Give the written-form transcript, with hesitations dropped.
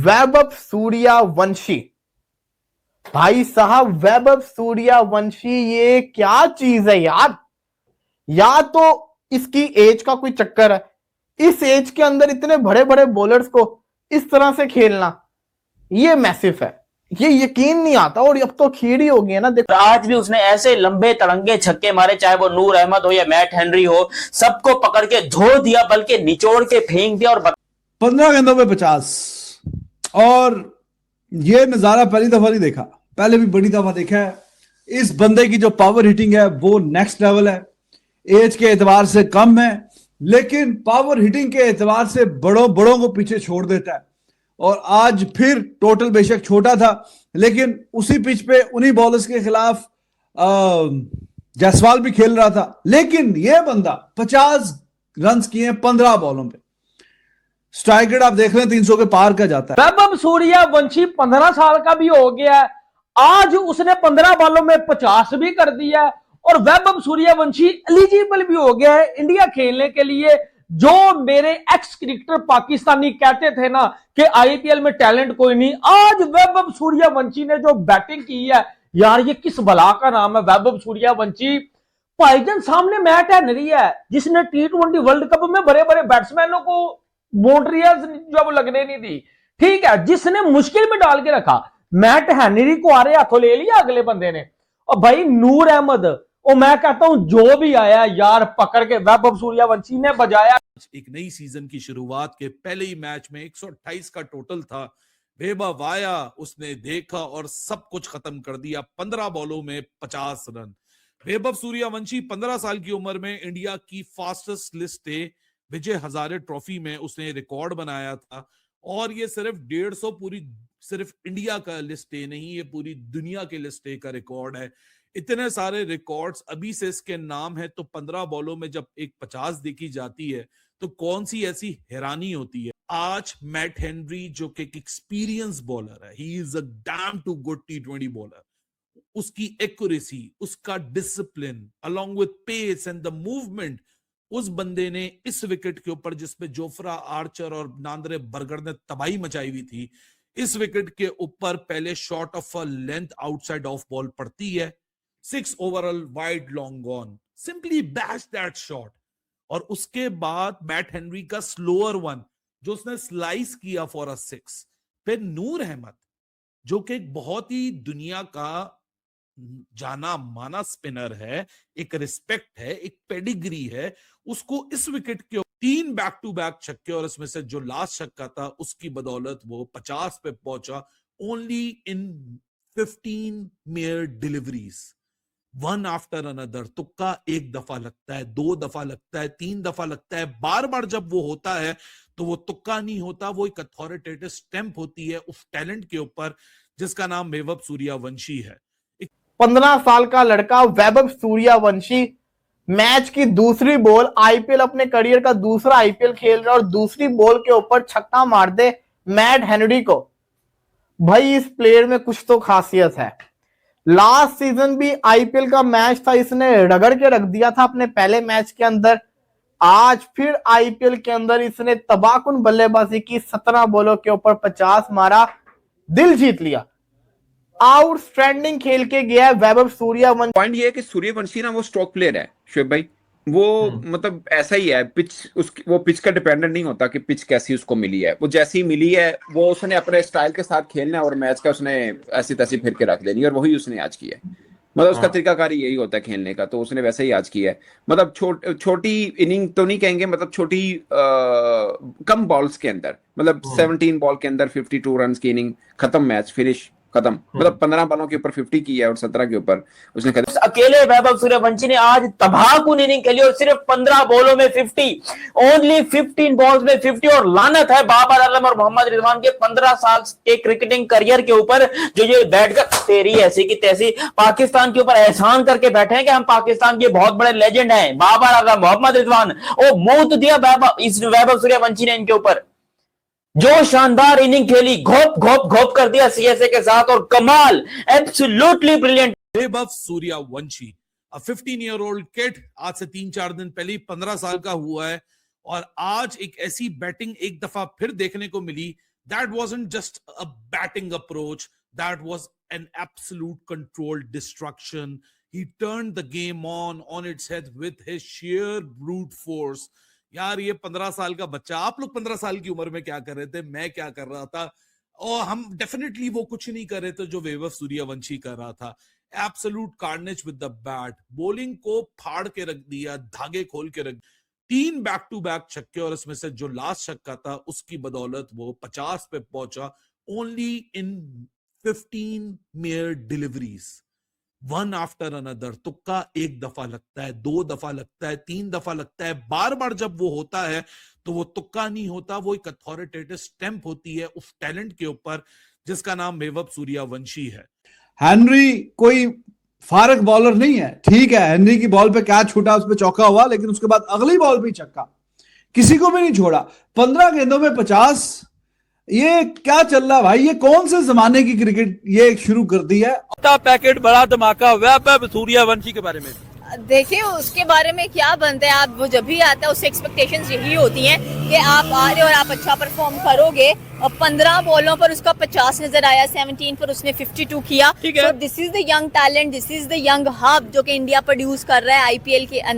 वैभव सूर्यवंशी, भाई साहब वैभव सूर्यवंशी, ये क्या चीज है यार। या तो इसकी एज का कोई चक्कर है, इस एज के अंदर इतने बड़े बड़े बॉलर्स को इस तरह से खेलना, ये मैसिव है, ये यकीन नहीं आता। और अब तो खीरी हो गई है ना, देखो आज भी उसने ऐसे लंबे तड़ंगे छक्के मारे, चाहे वो नूर अहमद हो या मैट हेनरी हो, सबको पकड़ के धो दिया, बल्कि निचोड़ के फेंक दिया। और 15 गेंदों में 50, और ये नजारा पहली दफा नहीं देखा, पहले भी बड़ी दफा देखा है। इस बंदे की जो पावर हिटिंग है वो नेक्स्ट लेवल है। एज के एतबार से कम है, लेकिन पावर हिटिंग के एतबार से बड़ों बड़ों को पीछे छोड़ देता है। और आज फिर टोटल बेशक छोटा था, लेकिन उसी पिच पे उन्हीं बॉलर्स के खिलाफ जायसवाल भी खेल रहा था, लेकिन यह बंदा 50 रन किए 15 बॉलों पे। स्ट्राइक रेट आप देख रहे हैं 300 के पार का जाता है। वैभव सूर्यवंशी 15 साल का भी हो गया है, आज उसने 15 बॉलों में 50 भी कर दिया है, और वैभव सूर्यवंशी एलिजिबल भी हो गया है इंडिया खेलने के लिए। जो मेरे एक्स क्रिकेटर पाकिस्तानी कहते थे ना कि आईपीएल में टैलेंट कोई नहीं, आज वैभव सूर्यवंशी ने जो बैटिंग की है यार, ये किस बला का नाम है वैभव सूर्यवंशी। भाईजान सामने मैट हेनरी है जिसने T20 वर्ल्ड कप में बड़े बड़े बैट्समैनों को बाउंड्रियां जब लगने नहीं दी, ठीक है, जिसने मुश्किल में डाल के रखा, मैट हेनरी को आरे हाथों ले लिया अगले बंदे ने। और भाई नूर अहमद, और मैं कहता हूं जो भी आया यार पकड़ के वैभव सूर्यवंशी ने बजाया। एक नई सीजन की शुरुआत के पहले ही मैच में 128 का टोटल था। वैभव आया, उसने देखा और सब कुछ खत्म कर दिया। 15 बॉलों में 50 रन। वैभव सूर्यवंशी 15 साल की उम्र में इंडिया की फास्टेस्ट लिस्ट है। विजय हजारे ट्रॉफी में उसने रिकॉर्ड बनाया था, और ये सिर्फ 150 पूरी सिर्फ इंडिया का लिस्ट ए नहीं, ये पूरी दुनिया के लिस्ट ए का रिकॉर्ड है। इतने सारे रिकॉर्ड्स अभी से इसके नाम है, तो 15 बॉलों में जब एक 50 देखी जाती है तो कौन सी ऐसी हैरानी होती है। आज मैट हेनरी जो कि एक एक्सपीरियंस बॉलर है, he is a damn too good T20 bowler, उसकी एक्यूरेसी, उसका discipline along with pace and the movement, उस बंदे ने इस विकेट के ऊपर जिसपे जोफ्रा आर्चर और नांद्रे बर्गर ने तबाही मचाई हुई थी, इस विकेट के ऊपर पहले shot of a length outside of ball पड़ती है, 6 overall wide long on, simply bash that shot. और उसके बाद मैट हेनरी का स्लोअर वन जो उसने स्लाइस किया फॉर अ 6। फिर नूर अहमद जो कि एक बहुत ही दुनिया का जाना माना स्पिनर है, एक रिस्पेक्ट है, एक पेडिग्री है, उसको इस विकेट के 3 बैक टू बैक छक्के, और इसमें से जो लास्ट छक्का था उसकी बदौलत वो 50 पे पहुंचा। Only in 15 mayor deliveries, one after another. तुक्का एक दफा लगता है, 2 दफा लगता है, 3 दफा लगता है, बार बार जब वो होता है तो वो तुक्का नहीं होता, वो एक अथॉरिटेटिव स्टैंप होती है उस टैलेंट के ऊपर जिसका नाम वैभव सूर्यवंशी है। 15 साल का लड़का वैभव सूर्यवंशी मैच की दूसरी बॉल, आईपीएल अपने करियर का दूसरा आईपीएल खेल रहा है, और दूसरी बॉल के ऊपर छक्का मार दे मैट हेनरी को। भाई इस प्लेयर में कुछ तो खासियत है। लास्ट सीजन भी आईपीएल का मैच था, इसने रगड़ के रख दिया था अपने पहले मैच के अंदर। आज फिर आईपीएल के अंदर इसने तबाहकुन बल्लेबाजी की, 17 बॉलों के ऊपर 50 मारा, दिल जीत लिया, आउटस्टैंडिंग खेल के गया है वैभव सूर्यवंशी। पॉइंट ये है कि सूर्यवंशी ना वो स्ट्रोक प्लेयर है शुएब भाई, वो मतलब ऐसा ही है, पिच उसकी वो पिच का डिपेंडेंट नहीं होता कि पिच कैसी उसको मिली है, वो जैसी मिली है वो उसने अपने स्टाइल के साथ खेलना है, और मैच का उसने ऐसी तैसी फिर के रख देनी, और वही उसने आज किया है। मतलब उसका तरीकाकारी यही होता है खेलने का, तो उसने वैसे ही आज किया है। मतलब छोटी इनिंग तो नहीं कहेंगे, मतलब छोटी कम बॉल्स के अंदर, मतलब 17 बॉल के अंदर 52 रन की इनिंग, खत्म, मैच फिनिश, खत्म। मतलब 15 बॉलों के ऊपर 50 की है और 17 के ऊपर उसने खत्म। अकेले वैभव सूर्यवंशी ने आज तबाहकुन इनिंग खेली, और सिर्फ 15 बॉलों में 50, ओनली 15 बॉल्स में 50। और लानत है बाबर आजम और मोहम्मद रिजवान के 15 साल के क्रिकेटिंग करियर के ऊपर, जो ये बैठकर तेरी ऐसी की तैसी पाकिस्तान के ऊपर एहसान करके बैठे हैं कि हम पाकिस्तान के बहुत बड़े लेजेंड हैं। बाबर आजम, मोहम्मद रिजवान, वो मौत दिया इस वैभव सूर्यवंशी ने इनके ऊपर। जो शानदार इनिंग खेली, घोप घोप घोप कर दिया सीएसए के साथ, और कमाल, एब्सोल्युटली ब्रिलियंट। वैभव सूर्यवंशी, अ 15-year-old किड, आज से 3-4 दिन पहले 15 साल का हुआ है, और आज एक ऐसी बैटिंग एक दफा फिर देखने को मिली That wasn't just a batting approach. That was an absolute controlled destruction. He turned the game on its head with his sheer brute force. यार ये 15 साल का बच्चा, आप लोग 15 साल की उम्र में क्या कर रहे थे, मैं क्या कर रहा था, और हम डेफिनेटली वो कुछ नहीं कर रहे थे जो वैभव सूर्यवंशी कर रहा था. Absolute carnage with the bat, bowling को फाड़ के रख दिया, धागे खोल के रख. 3 बैक टू बैक छक्के, और इसमें से जो लास्ट छक्का था उसकी बदौलत वो 50 पे पहुंचा. Only in 15 mere deliveries, one after another. तुक्का एक दफा लगता है, 2 दफा लगता है, 3 दफा लगता है. बार बार जब वो होता है तो वो तुक्का नहीं होता, वो एक अथॉरिटेटिव स्टैंप होती है उस टैलेंट के ऊपर जिसका नाम वैभव सूर्यवंशी है. हेनरी कोई फारक बॉलर नहीं है. ठीक है, हेनरी की बॉल पे कैच छूटा, उस पे चौका हुआ, लेकिन उसके बाद अगली बॉल पे छक्का, किसी को भी नहीं छोड़ा. 15 गेंदों में 50. ये क्या चल रहा है भाई? ये कौन से जमाने की क्रिकेट ये शुरू कर दी है? पैकेट बड़ा धमाका वैभव सूर्यवंशी के बारे में देखिए, उसके बारे में क्या बनता है, आप वो जब भी आता है उससे एक्सपेक्टेशंस यही होती हैं कि आप आ रहे हो और आप अच्छा परफॉर्म करोगे. और 15 बॉलों पर उसका 50 नजर आया, 17 पर उसने 52 किया. ठीक है. This is the young talent, this is the young hub जो कि इंडिया प्रोड्यूस कर रहा है आईपीएल के अंदर.